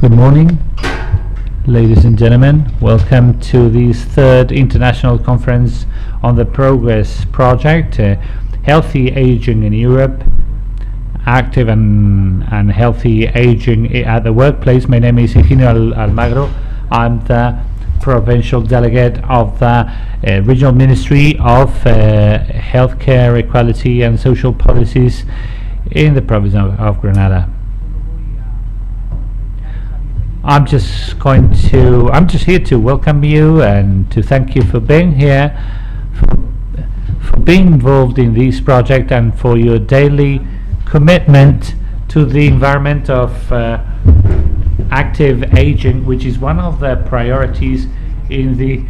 Good morning, ladies and gentlemen. Welcome to this third international conference on the Progress Project, Healthy Aging in Europe, Active and Healthy Aging at the Workplace. My name is Eugenio Almagro. I'm the provincial delegate of the Regional Ministry of Healthcare, Equality and Social Policies in the province of Granada. I'm just here to welcome you and to thank you for being here, for being involved in this project and for your daily commitment to the environment of active aging, which is one of the priorities in the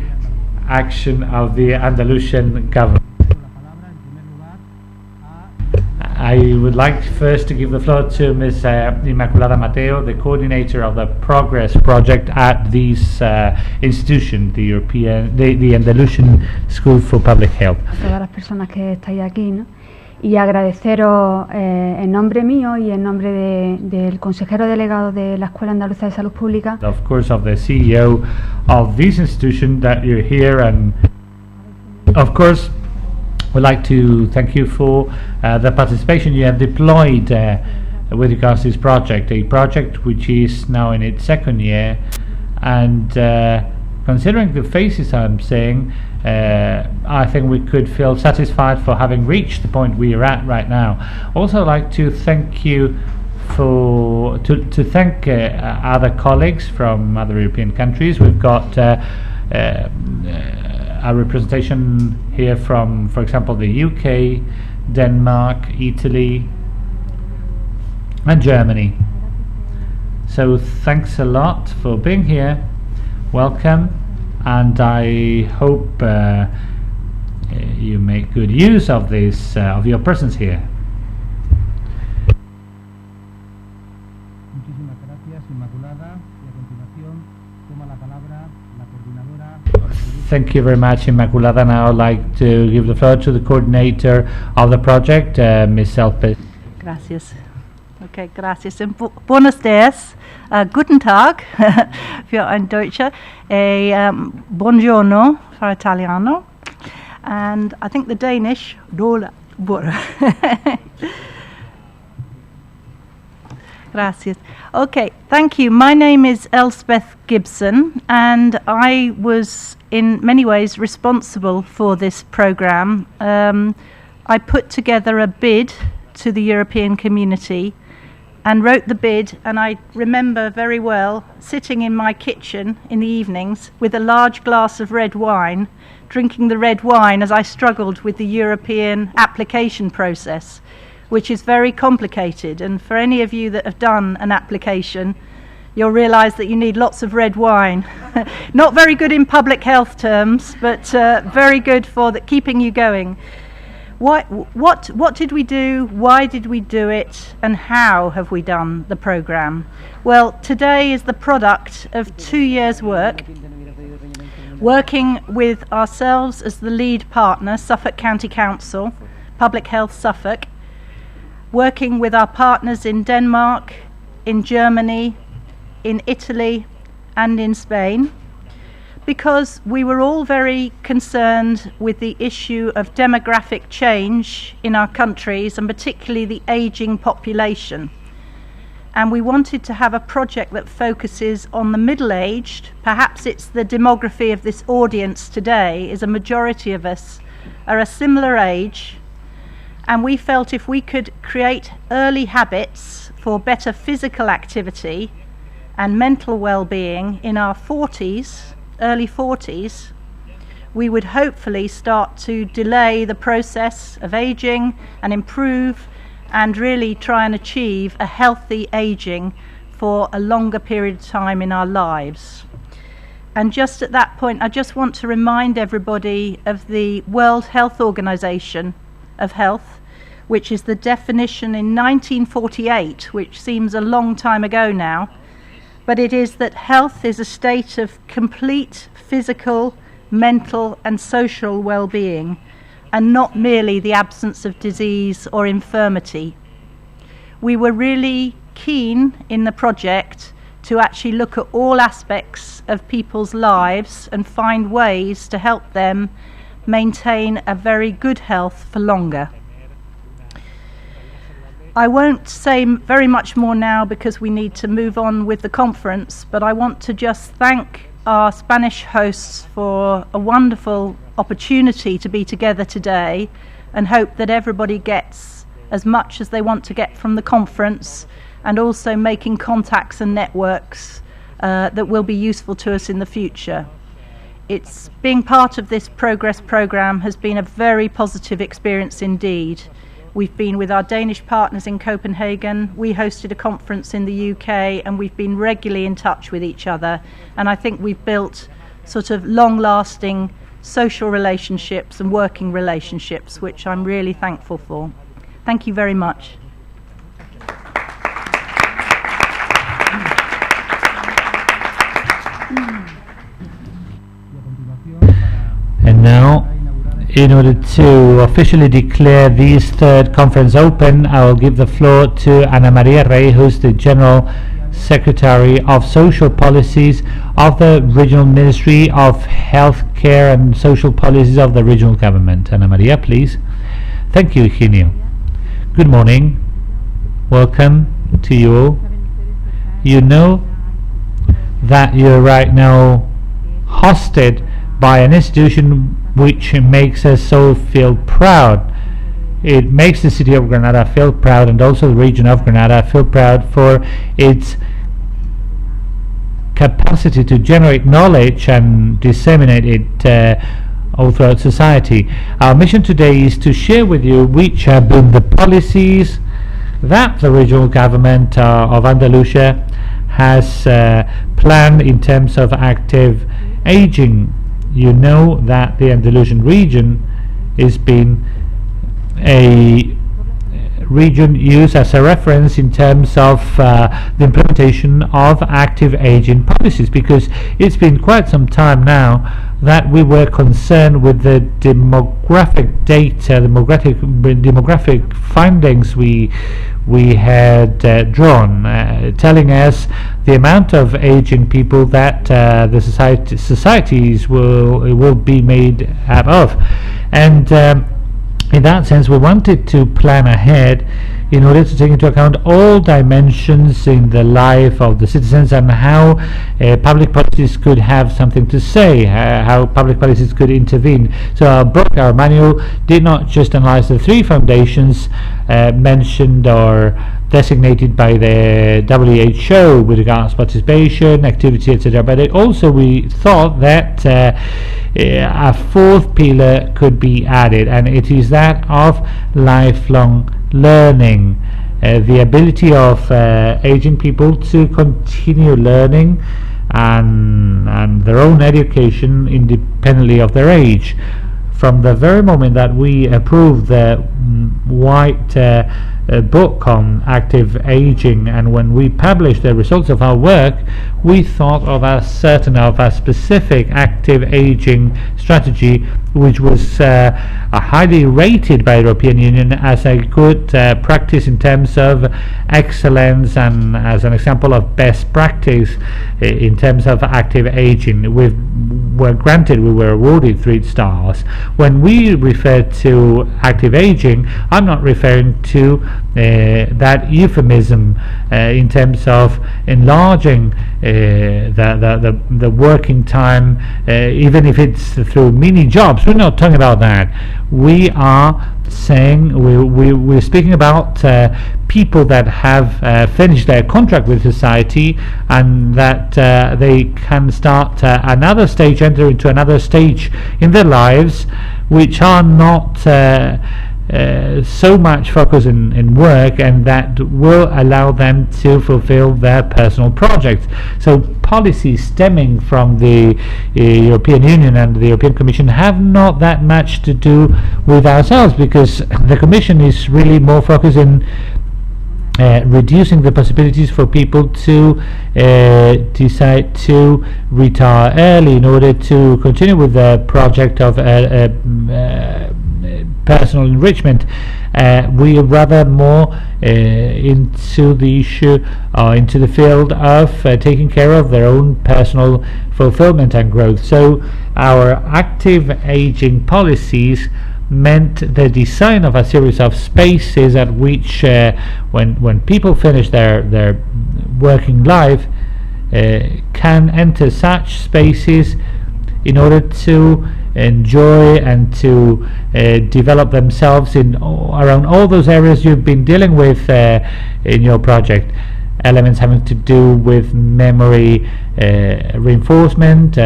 action of the Andalusian government. I would like first to give the floor to Ms. Inmaculada Mateo, the coordinator of the Progress Project at this institution, the Andalusian School for Public Health. A todas las personas que estáis aquí, ¿no? Y agradeceros en nombre mío y en nombre del consejero delegado de la Escuela Andaluza de Salud Pública. Of course, of the CEO of this institution that you're here, and of course, we'd like to thank you for the participation you have deployed with regards to this project, a project which is now in its second year, and considering the faces I'm seeing, I think we could feel satisfied for having reached the point we are at right now. Also, I'd like to thank you to thank other colleagues from other European countries. We've got a representation here from, for example, the UK, Denmark, Italy, and Germany. So thanks a lot for being here. Welcome, and I hope you make good use of this of your presence here. Thank you very much, Inmaculada. Now I'd like to give the floor to the coordinator of the project, Ms. Elpes. Gracias. Okay, gracias. Buenos días. Guten Tag für ein Deutscher. Buongiorno for Italiano. And I think the Danish, Gracias. Okay, thank you. My name is Elspeth Gibson, and I was in many ways responsible for this programme. I put together a bid to the European community and wrote the bid, and I remember very well sitting in my kitchen in the evenings with a large glass of red wine, drinking the red wine as I struggled with the European application process, which is very complicated. And for any of you that have done an application, you'll realise that you need lots of red wine. Not very good in public health terms, but very good for keeping you going. What did we do? Why did we do it? And how have we done the programme? Well, today is the product of 2 years' work, working with ourselves as the lead partner, Suffolk County Council, Public Health Suffolk, working with our partners in Denmark, in Germany, in Italy and in Spain, because we were all very concerned with the issue of demographic change in our countries, and particularly the ageing population. And we wanted to have a project that focuses on the middle-aged. Perhaps it's the demography of this audience today, is a majority of us are a similar age. And we felt if we could create early habits for better physical activity and mental well-being in our 40s, early 40s, we would hopefully start to delay the process of aging and improve and really try and achieve a healthy aging for a longer period of time in our lives. And just at that point, I just want to remind everybody of the World Health Organization of health, which is the definition in 1948, which seems a long time ago now, but it is that health is a state of complete physical, mental and social well-being, and not merely the absence of disease or infirmity. We were really keen in the project to actually look at all aspects of people's lives and find ways to help them maintain a very good health for longer. I won't say very much more now because we need to move on with the conference, but I want to just thank our Spanish hosts for a wonderful opportunity to be together today, and hope that everybody gets as much as they want to get from the conference, and also making contacts and networks that will be useful to us in the future. It's being part of this Progress programme has been a very positive experience indeed. We've been with our Danish partners in Copenhagen, we hosted a conference in the UK, and we've been regularly in touch with each other, and I think we've built sort of long-lasting social relationships and working relationships, which I'm really thankful for. Thank you very much. And now, in order to officially declare this third conference open, I will give the floor to Ana Maria Rey, who's the General Secretary of Social Policies of the Regional Ministry of Healthcare and Social Policies of the Regional Government. Ana Maria, please. Thank you, Eugenio. Good morning. Welcome to you all. You know that you're right now hosted by an institution which makes us all feel proud. It makes the city of Granada feel proud, and also the region of Granada feel proud for its capacity to generate knowledge and disseminate it all throughout society. Our mission today is to share with you which have been the policies that the regional government of Andalusia has planned in terms of active aging. You know that the Andalusian region is being a region used as a reference in terms of the implementation of active aging policies, because it's been quite some time now that we were concerned with the demographic data, demographic findings we had drawn, telling us the amount of aging people that the societies will be made up of, and in that sense we wanted to plan ahead in order to take into account all dimensions in the life of the citizens, and how public policies could have something to say, how public policies could intervene. So our book, our manual, did not just analyze the three foundations mentioned or designated by the WHO with regards to participation, activity, etc., but also we thought that a fourth pillar could be added, and it is that of lifelong learning, the ability of aging people to continue learning and their own education independently of their age. From the very moment that we approved the white book on active aging, and when we published the results of our work, we thought of a specific active aging strategy, which was highly rated by the European Union as a good practice in terms of excellence and as an example of best practice in terms of active aging. We were awarded 3 stars. When we refer to active aging, I'm not referring to that euphemism in terms of enlarging the working time, even if it's through mini jobs. We're not talking about that. We are saying we're speaking about people that have finished their contract with society, and that they can start another stage, enter into another stage in their lives, which are not so much focused in work, and that will allow them to fulfill their personal projects. So policies stemming from the European Union and the European Commission have not that much to do with ourselves, because the Commission is really more focused in reducing the possibilities for people to decide to retire early in order to continue with the project of personal enrichment. we are rather more into the issue, into the field of taking care of their own personal fulfillment and growth. So our active aging policies meant the design of a series of spaces at which when people finish their working life can enter such spaces in order to enjoy and to develop themselves in around all those areas you've been dealing with in your project. Elements having to do with memory reinforcement,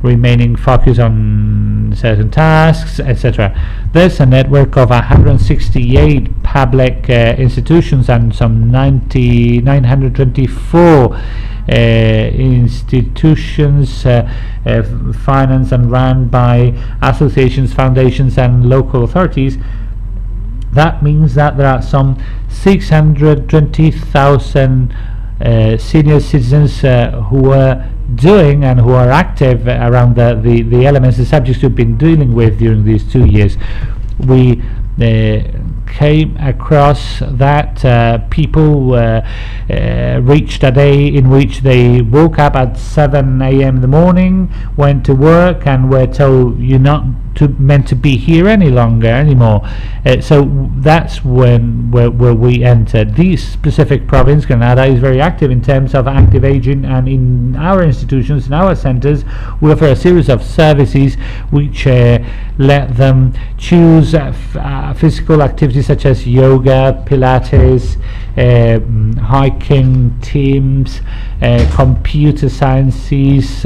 remaining focused on certain tasks, etc. There's a network of 168 public institutions and some 924 institutions financed and run by associations, foundations and local authorities. That means that there are some 620,000 senior citizens who are doing and who are active around the elements, the subjects we've been dealing with during these 2 years. We came across that people reached a day in which they woke up at 7 a.m. in the morning, went to work and were told you're not meant to be here anymore. So that's where we entered. This specific province, Granada, is very active in terms of active aging, and in our institutions, in our centers, we offer a series of services which let them choose physical activities such as yoga, Pilates, hiking teams, computer sciences,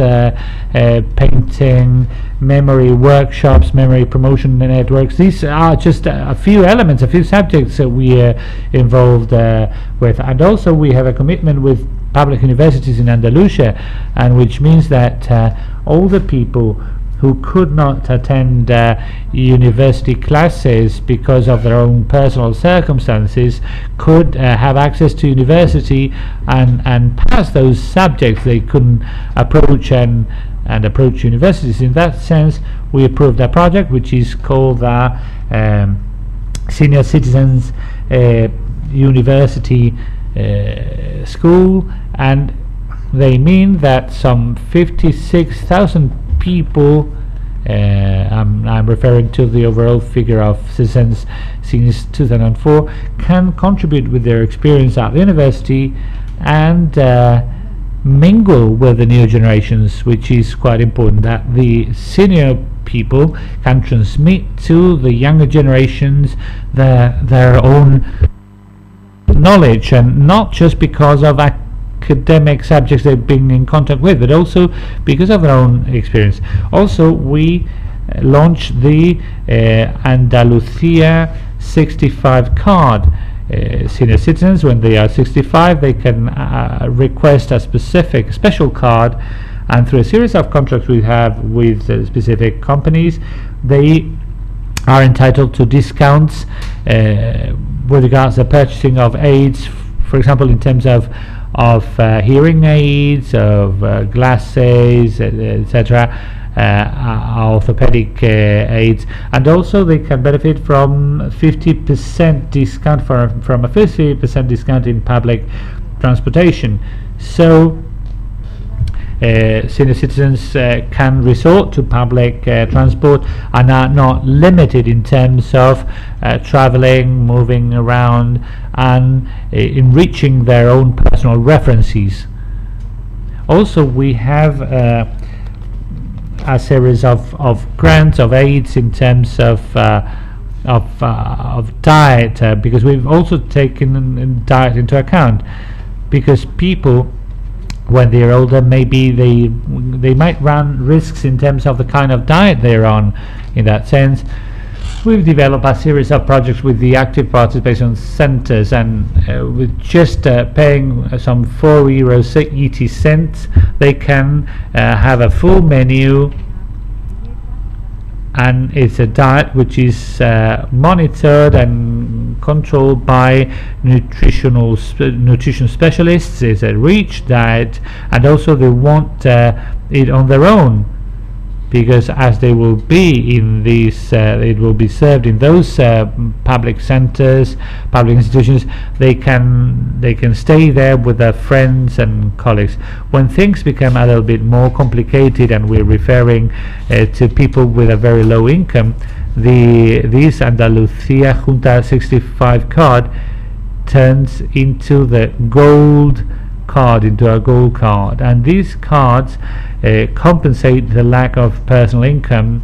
painting, memory workshops, memory promotion networks. These are just a few elements, a few subjects that we are involved with. And also we have a commitment with public universities in Andalusia, and which means that all the people who could not attend university classes because of their own personal circumstances could have access to university and pass those subjects they couldn't approach and approach universities. In that sense, we approved a project which is called the Senior Citizens University School, and they mean that some 56,000 people, I'm referring to the overall figure of citizens since 2004, can contribute with their experience at the university and mingle with the new generations, which is quite important, that the senior people can transmit to the younger generations their own knowledge, and not just because of academic subjects they've been in contact with, but also because of their own experience. Also, we launched the Andalusia 65 card. Senior citizens, when they are 65, they can request a special card, and through a series of contracts we have with specific companies, they are entitled to discounts with regards to the purchasing of aids, for example, in terms of hearing aids, of glasses, etc., orthopedic aids, and also they can benefit from 50% discount from a 50% discount in public transportation. So senior citizens can resort to public transport and are not limited in terms of traveling, moving around, and enriching their own personal references. Also, we have a series of grants, of aids in terms of diet, because we've also taken diet into account, because people, when they're older, maybe they might run risks in terms of the kind of diet they're on. In that sense, we've developed a series of projects with the active participation centres, and with just paying some €4.80, they can have a full menu, and it's a diet which is monitored and controlled by nutrition specialists. It's a rich diet, and also they want it on their own. because as they will be in these, it will be served in those public centers, public institutions. They can stay there with their friends and colleagues. When things become a little bit more complicated, and we're referring to people with a very low income, this Andalucía Junta 65 card turns into the gold card, into a gold card, and these cards compensate the lack of personal income.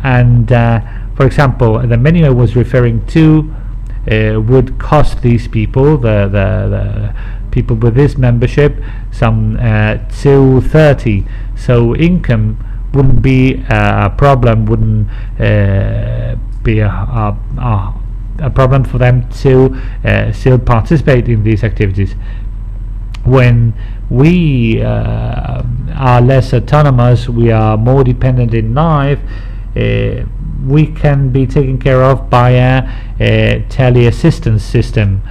And for example, the menu I was referring to would cost these people, the people with this membership, some 230. So income wouldn't be a problem, wouldn't be a problem for them to still participate in these activities. When we are less autonomous, we are more dependent in life, we can be taken care of by a tele-assistance system.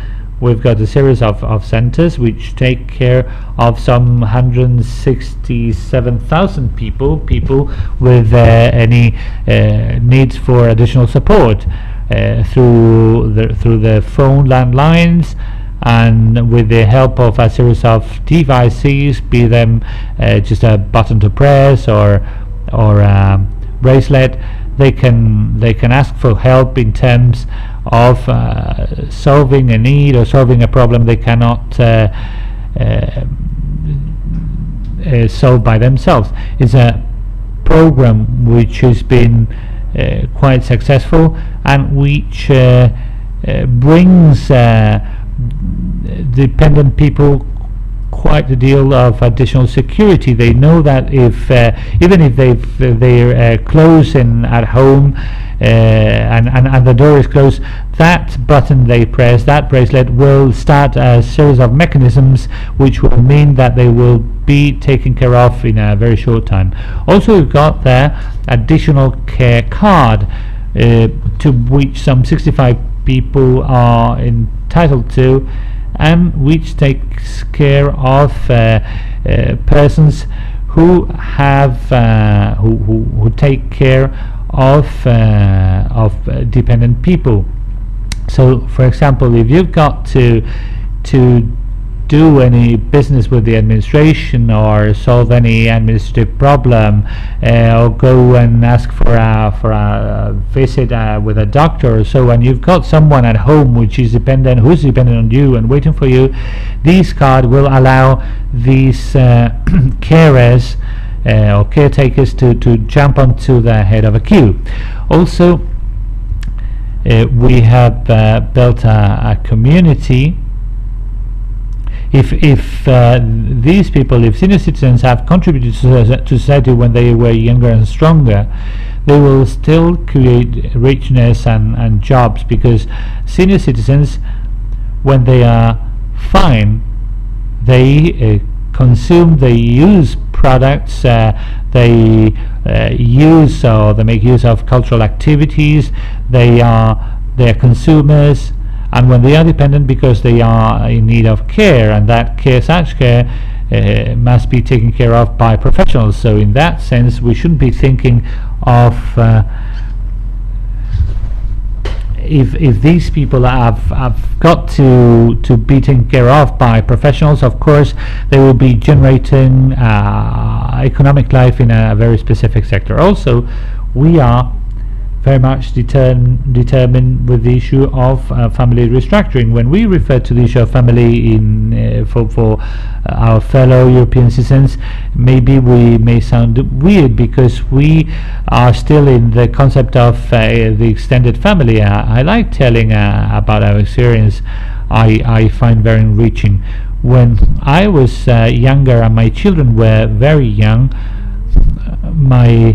We've got a series of centers which take care of some 167,000 people with any needs for additional support through the phone landlines, and with the help of a series of devices, be them just a button to press or a bracelet. They can ask for help in terms of solving a need or solving a problem they cannot solve by themselves. It's a program which has been quite successful, and which brings dependent people quite a deal of additional security. They know that if even if they're close and at home, and the door is closed, that button they press, that bracelet, will start a series of mechanisms which will mean that they will be taken care of in a very short time. Also, we've got there additional care card to which some 65 people are entitled to, and which takes care of persons who have who take care of dependent people. So, for example, if you've got to do any business with the administration, or solve any administrative problem, or go and ask for a visit with a doctor or so, and you've got someone at home who's dependent on you and waiting for you, this card will allow these carers or caretakers to jump onto the head of a queue. Also, we have built a community. If these people, if senior citizens have contributed to society when they were younger and stronger, they will still create richness and jobs, because senior citizens, when they are fine, they consume, they use products, they use or they make use of cultural activities, they are consumers. And when they are dependent, because they are in need of care, and that care, such care, must be taken care of by professionals. So in that sense, we shouldn't be thinking of if these people have got to be taken care of by professionals. Of course, they will be generating economic life in a very specific sector. Also, we are very much determined with the issue of family restructuring. When we refer to the issue of family for our fellow European citizens, maybe we may sound weird, because we are still in the concept of the extended family. I like telling about our experience. I find very enriching. When I was younger and my children were very young, my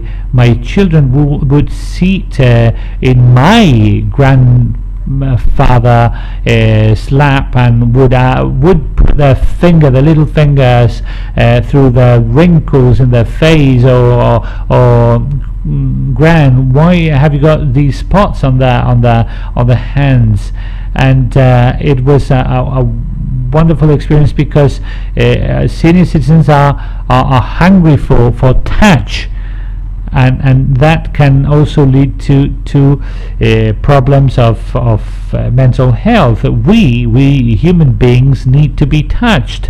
children would sit in my grandfather's lap, and would put the little fingers through the wrinkles in their face, or Gran, why have you got these spots on the hands? And it was a wonderful experience, because senior citizens are hungry for touch, and that can also lead to problems of mental health. We human beings need to be touched.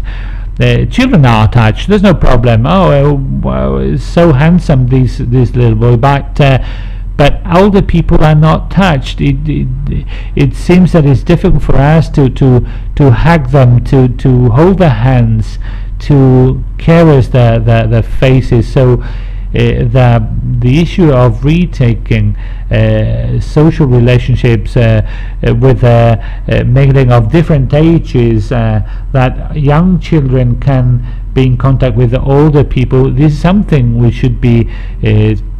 Children are touched. There's no problem. Oh, wow, it's so handsome, this little boy. But older people are not touched. It seems that it's difficult for us to hug them, to hold their hands, to caress their faces. So the issue of retaking social relationships with mingling of different ages, that young children can be in contact with the older people, this is something we should be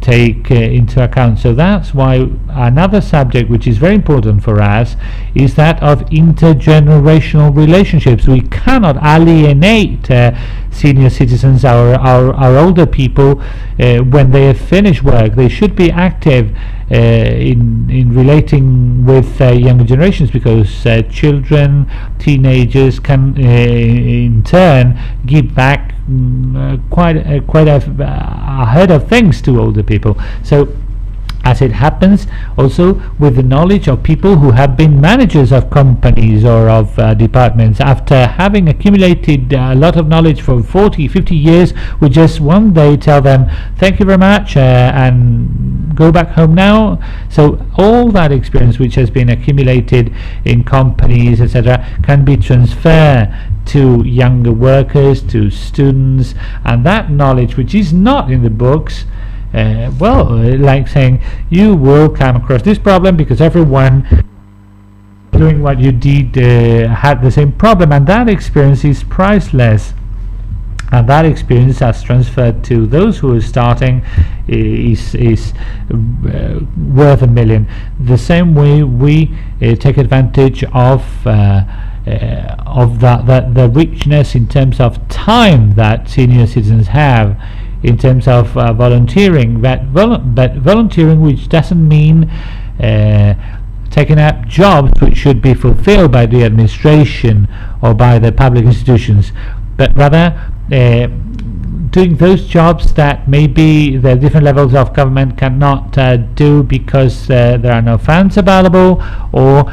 take into account. So that's why another subject which is very important for us is that of intergenerational relationships. We cannot alienate senior citizens, our older people, when they have finished work. They should be active in relating with younger generations, because children, teenagers can in turn give back quite ahead of things to older people. So as it happens also with the knowledge of people who have been managers of companies or of departments, after having accumulated a lot of knowledge for 40-50 years, we just one day tell them thank you very much and go back home now. So all that experience which has been accumulated in companies, etc., can be transferred to younger workers, to students, and that knowledge which is not in the books, like saying you will come across this problem because everyone doing what you did had the same problem, and that experience is priceless, and that experience as transferred to those who are starting is worth a million. The same way we take advantage of the richness in terms of time that senior citizens have, in terms of volunteering, but volunteering which doesn't mean taking up jobs which should be fulfilled by the administration or by the public institutions, but rather doing those jobs that maybe the different levels of government cannot do because there are no funds available, or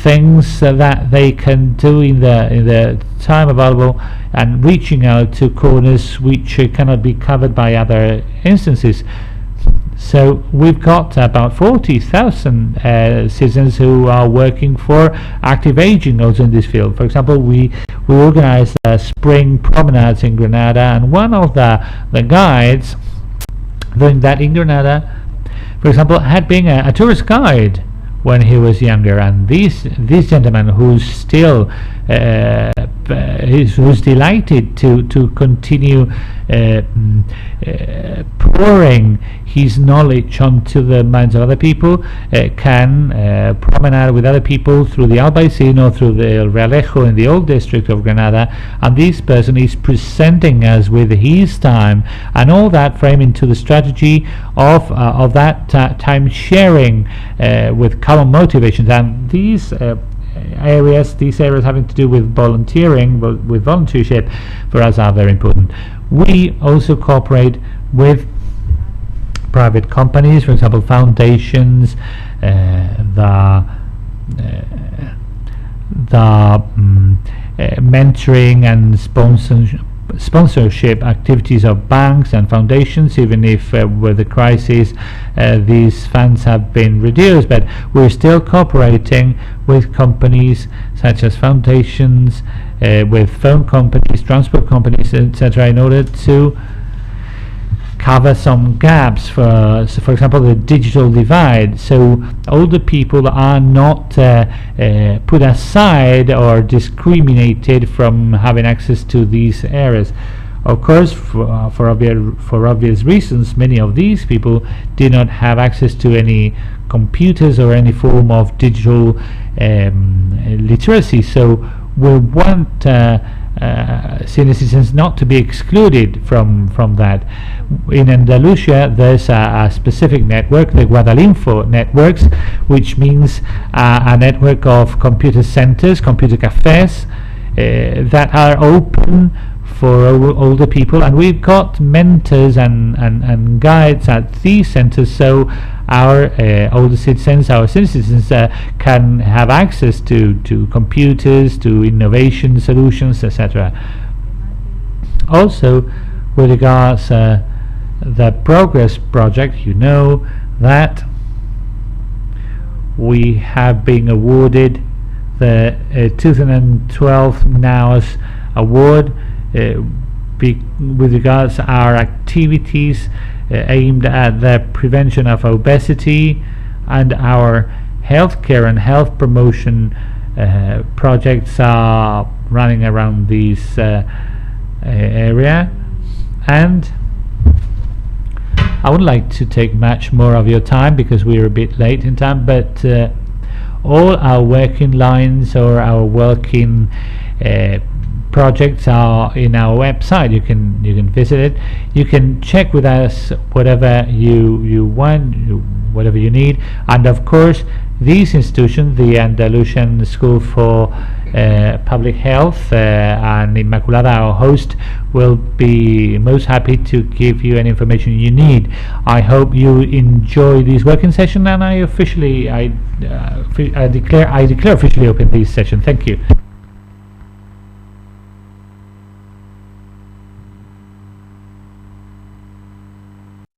things that they can do in the time available, and reaching out to corners which cannot be covered by other instances. So we've got about 40,000 citizens who are working for active aging also in this field. For example, we organized spring promenades in Granada, and one of the guides doing that in Granada, for example, had been a tourist guide when he was younger, and this gentleman who's still who's delighted to continue pouring his knowledge onto the minds of other people, can promenade with other people through the Albaicín or through the El Realejo in the old district of Granada, and this person is presenting us with his time, and all that frame into the strategy of that time sharing with common motivations. And these areas having to do with volunteering, with volunteership, for us are very important. We also cooperate with private companies, for example, foundations, mentoring and sponsorship activities of banks and foundations, even if with the crisis these funds have been reduced, but we're still cooperating with companies such as foundations, with phone companies, transport companies, etc., in order to cover some gaps, for example, the digital divide, so older people are not put aside or discriminated from having access to these areas. Of course, for obvious reasons, many of these people do not have access to any computers or any form of digital literacy, so we want senior citizens not to be excluded from that. In Andalusia there's a specific network, the Guadalinfo networks, which means a network of computer centers, computer cafes, that are open for older people, and we've got mentors and guides at these centers, so our older citizens, our citizens can have access to computers, to innovation solutions, etc. Also, with regards the Progress project, you know that we have been awarded the 2012 NAOS award with regards to our activities aimed at the prevention of obesity, and our healthcare and health promotion projects are running around this area. And I would like to take much more of your time because we're a bit late in time, but all our working lines or our working projects are in our website. You can visit it. You can check with us whatever you want, whatever you need, and of course this institution, the Andalusian School for Public Health and Inmaculada, our host, will be most happy to give you any information you need. I hope you enjoy this working session, and I declare officially open this session. Thank you.